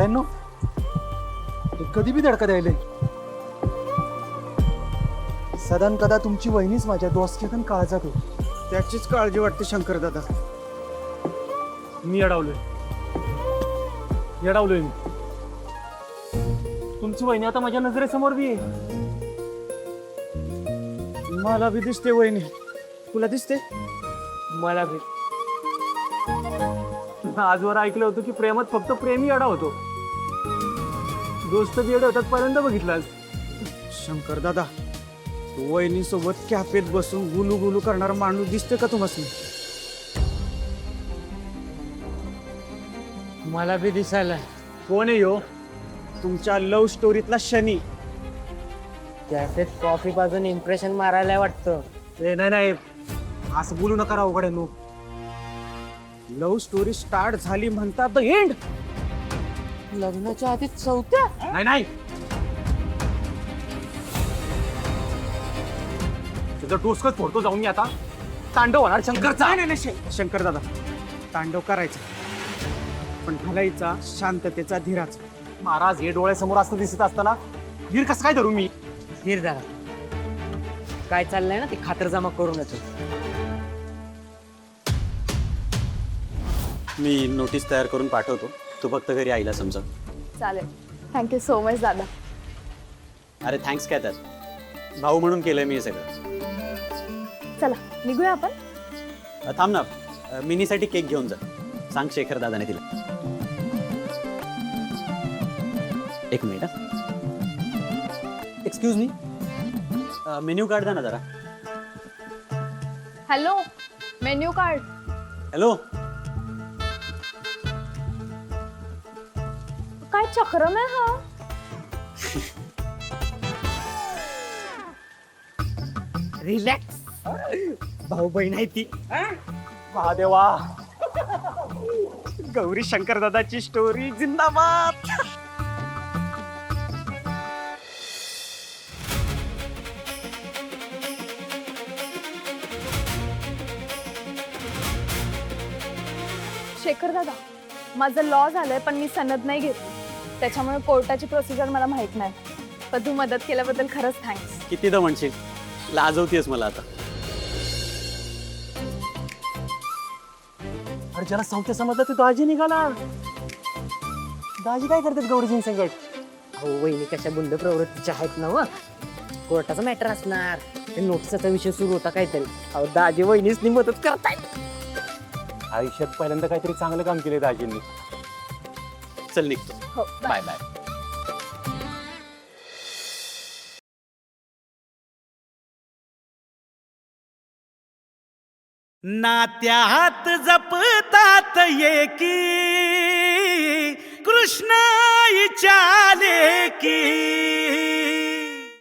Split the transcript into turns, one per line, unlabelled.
वड्यांनो कधी बी धडका द्यायले सदन कदा तुमची वहिनीच माझ्या दोस्तीतून काळजात हो. त्याचीच काळजी वाटते शंकर दादा.
मी अडवलोय मी. तुमची वहिनी आता माझ्या नजरेसमोर बी आहे.
मला बी दिसते वहिनी. तुला दिसते?
मला बी. आजवर ऐकलं होतं की प्रेमात फक्त प्रेमी अडा होतो. दोस्त बी अडा होतात पहिल्यांदा बघितलं आज.
शंकर दादा वहिनी सोबत कॅफेत बसून गुलू गुलू करणारा माणूस दिसते का तुम्हाला?
मला बी दिसायला.
कोण आहे यो?
तुमच्या लव्ह स्टोरीतला शनी.
कॅफेत कॉफी पाजून इम्प्रेशन मारायला वाटतं.
नाही असं बोलू नका राव गड्यांनो. लव्ह स्टोरी स्टार्ट झाली म्हणतात द एंड.
लग्नाच्या आधी चौथ्या.
नाही तुझं टोचकच फोडतो जाऊन मी आता. तांडव होणार शंकरचा.
नाही शंकर दादा तांडव करायचा पण घालायचा शांततेचा धीराचा.
महाराज हे डोळ्यासमोर असं दिसत असताना धीर कसं काय धरू मी?
धीर जरा. काय चाललंय ना ते खातरजमा करून येतो.
मी नोटीस तयार करून पाठवतो. तू फक्त घरी आईला समजा.
चालेल. थँक्यू सो मच दादा.
अरे थँक्स काय त्यात. भाऊ म्हणून केलंय मी हे सगळं.
चला निघूया आपण.
थांब ना. मिनीसाठी केक घेऊन जा. सांग शेखर दादाने तिला. एक minute. Excuse me. Menu card द्या ना जरा.
Hello menu card.
हॅलो.
काय चक्रम आहे हा?
रिलॅक्स.
भाऊ बहीण आहे ती.
महादेवा.
गौरी शंकर दादाची स्टोरी जिंदाबाद.
शेखर दादा माझं लॉ झालंय पण मी सनद नाही घेत. त्याच्यामुळे कोर्टाची प्रोसिजर मला माहित नाही. पण तू मदत केल्याबद्दल खरंच थँक्स.
कितीदा म्हणशील. लाजवतीयस मला आता.
अरे ज्याला चौथ्या समजलं ते दाजी निघाला. दाजी काय करतात गौरीजीं संकट?
हो वहिनी कशा गुंड प्रवृत्तीच्या आहेत ना. कोर्टाचा मॅटर असणार. नोटिसाचा विषय सुरू होता काहीतरी. अहो दाजी वहिनीच मदत करतायत.
आयुष्यात पहिल्यांदा काहीतरी चांगलं काम केले दाजींनी.
चल निघतो.
हो
बाय बाय.
नात्यात जपतात एकी कृष्णाईच्या लेकी.